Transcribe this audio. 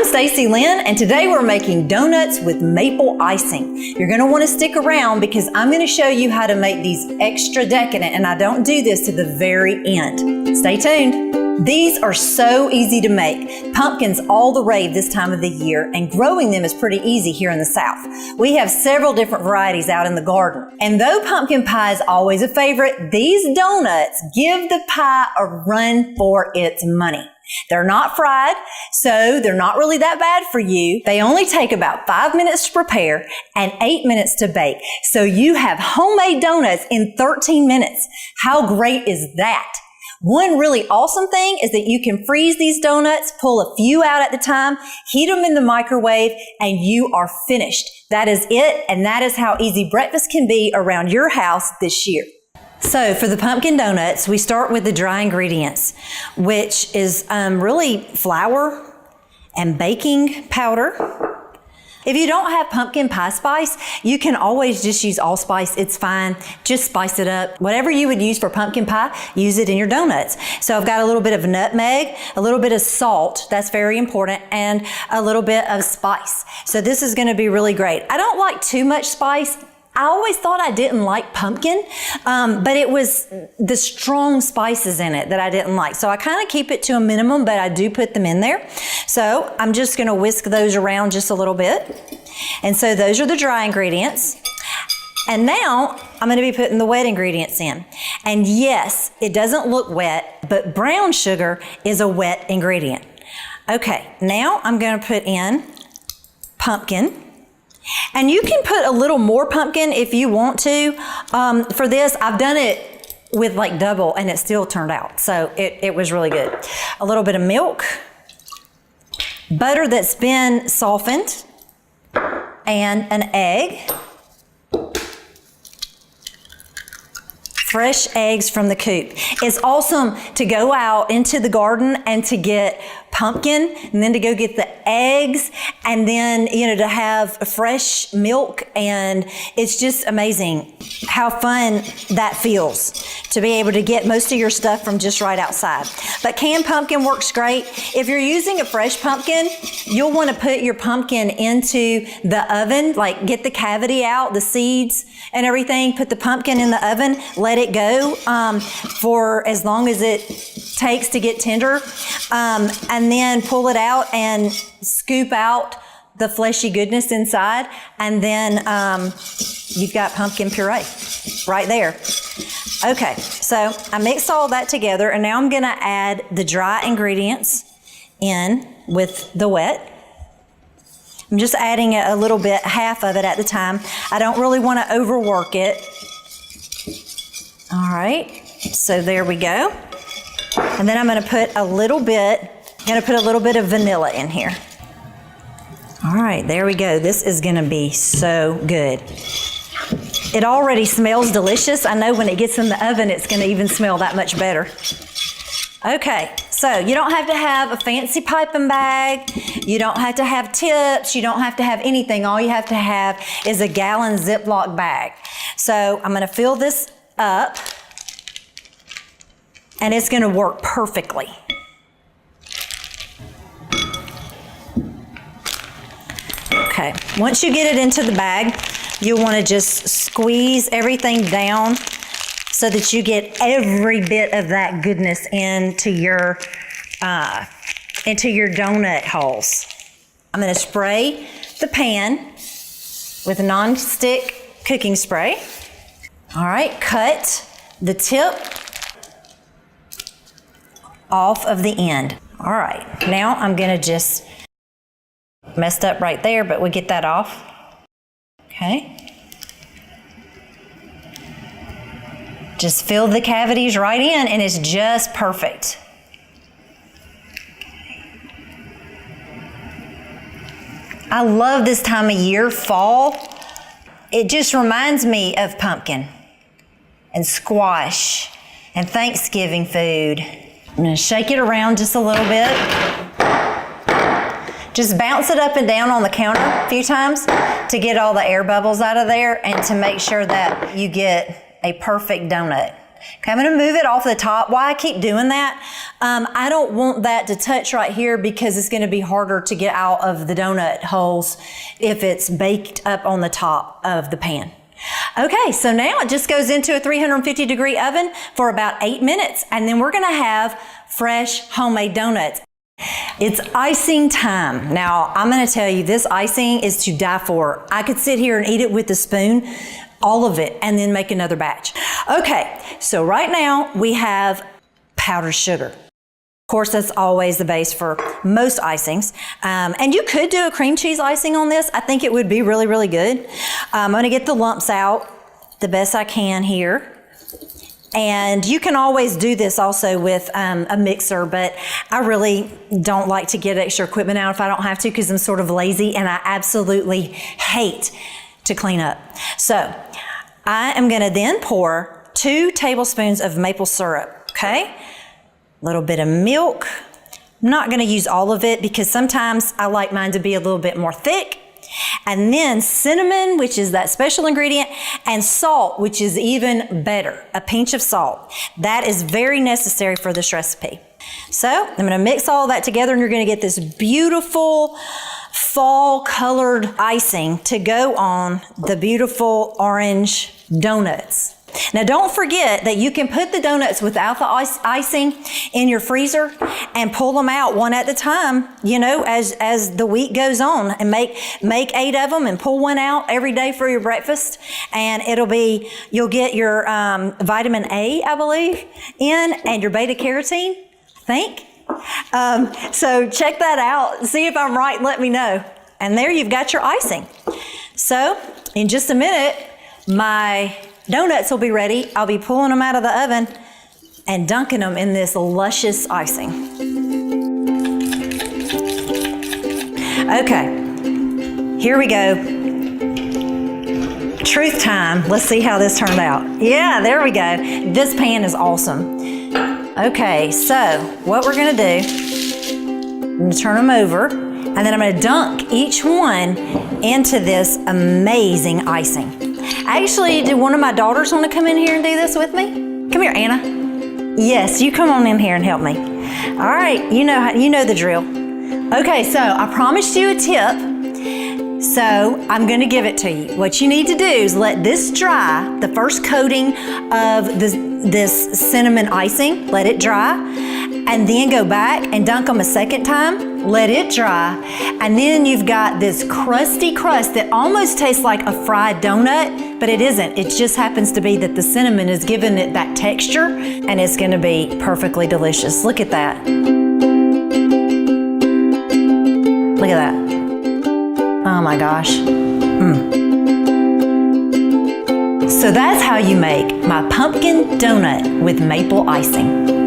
Stacy Lynn, and today we're making donuts with maple icing. You're going to want to stick around because I'm going to show you how to make these extra decadent, and I don't do this to the very end. Stay tuned. These are so easy to make. Pumpkins all the rage this time of the year, and growing them is pretty easy here in the South. We have several different varieties out in the garden. And though pumpkin pie is always a favorite, these donuts give the pie a run for its money. They're not fried, so they're not really that bad for you. They only take about 5 minutes to prepare and 8 minutes to bake. So you have homemade donuts in 13 minutes. How great is that? One really awesome thing is that you can freeze these donuts, pull a few out at the time, heat them in the microwave, and you are finished. That is it, and that is how easy breakfast can be around your house this year. So for the pumpkin donuts, we start with the dry ingredients, which is really flour and baking powder. If you don't have pumpkin pie spice, you can always just use allspice. It's fine. Just spice it up. Whatever you would use for pumpkin pie, use it in your donuts. So I've got a little bit of nutmeg, a little bit of salt, that's very important, and a little bit of spice. So this is going to be really great. I don't like too much spice. I always thought I didn't like pumpkin, but it was the strong spices in it that I didn't like. So I kind of keep it to a minimum, but I do put them in there. So I'm just going to whisk those around just a little bit. And so those are the dry ingredients. And now I'm going to be putting the wet ingredients in. And yes, it doesn't look wet, but brown sugar is a wet ingredient. Okay, now I'm going to put in pumpkin. And you can put a little more pumpkin if you want to. For this, I've done it with like double and it still turned out. So it was really good. A little bit of milk, butter that's been softened, and an egg. Fresh eggs from the coop. It's awesome to go out into the garden and to get pumpkin and then to go get the eggs and then, to have fresh milk, and it's just amazing how fun that feels to be able to get most of your stuff from just right outside. But canned pumpkin works great. If you're using a fresh pumpkin, you'll want to put your pumpkin into the oven, like get the cavity out, the seeds and everything, put the pumpkin in the oven, let it go for as long as it takes to get tender, and then pull it out and scoop out the fleshy goodness inside, and then you've got pumpkin puree right there. Okay, so I mixed all that together, and now I'm going to add the dry ingredients in with the wet. I'm just adding a little bit, half of it at the time. I don't really want to overwork it. All right, so there we go. And then I'm going to put a little bit of vanilla in here. All right, there we go. This is going to be so good. It already smells delicious. I know when it gets in the oven, it's going to even smell that much better. Okay, so you don't have to have a fancy piping bag. You don't have to have tips. You don't have to have anything. All you have to have is a gallon Ziploc bag. So I'm going to fill this up, and it's going to work perfectly. Okay, once you get it into the bag, you'll want to just squeeze everything down so that you get every bit of that goodness into your donut holes. I'm going to spray the pan with non-stick cooking spray. All right, cut the tip off of the end. All right, now I'm going to just messed up right there, but we get that off. Okay. Just fill the cavities right in, and it's just perfect. I love this time of year, fall. It just reminds me of pumpkin and squash and Thanksgiving food. I'm going to shake it around just a little bit. Just bounce it up and down on the counter a few times to get all the air bubbles out of there and to make sure that you get a perfect donut. Okay, I'm gonna move it off the top. Why I keep doing that, I don't want that to touch right here because it's gonna be harder to get out of the donut holes if it's baked up on the top of the pan. Okay, so now it just goes into a 350-degree oven for about 8 minutes, and then we're gonna have fresh homemade donuts. It's icing time. Now, I'm gonna tell you, this icing is to die for. I could sit here and eat it with a spoon, all of it, and then make another batch. Okay, so right now we have powdered sugar. Of course, that's always the base for most icings. And you could do a cream cheese icing on this. I think it would be really, really good. I'm gonna get the lumps out the best I can here. And you can always do this also with a mixer, but I really don't like to get extra equipment out if I don't have to because I'm sort of lazy and I absolutely hate to clean up. So I am gonna then pour 2 tablespoons of maple syrup, okay? A little bit of milk. I'm not gonna use all of it because sometimes I like mine to be a little bit more thick. And then cinnamon, which is that special ingredient, and salt, which is even better, a pinch of salt. That is very necessary for this recipe. So I'm gonna mix all that together and you're gonna get this beautiful fall colored icing to go on the beautiful orange donuts. Now don't forget that you can put the donuts without the icing in your freezer and pull them out one at a time, you know, as the week goes on, and make 8 of them and pull one out every day for your breakfast. And you'll get your vitamin A, I believe, in, and your beta carotene, I think. So check that out. See if I'm right, let me know. And there you've got your icing. So in just a minute, my donuts will be ready. I'll be pulling them out of the oven and dunking them in this luscious icing. Okay, here we go. Truth time. Let's see how this turned out. Yeah, there we go. This pan is awesome. Okay, so what we're gonna do, I'm gonna turn them over, and then I'm gonna dunk each one into this amazing icing. Actually, did one of my daughters want to come in here and do this with me? Come here, Anna. Yes, you come on in here and help me. All right, you know the drill. Okay, so I promised you a tip, so I'm going to give it to you. What you need to do is let this dry, the first coating of this cinnamon icing, let it dry, and then go back and dunk them a second time, let it dry, and then you've got this crusty crust that almost tastes like a fried donut, but it isn't. It just happens to be that the cinnamon is giving it that texture, and it's gonna be perfectly delicious. Look at that. Look at that. Oh my gosh. So that's how you make my pumpkin donut with maple icing.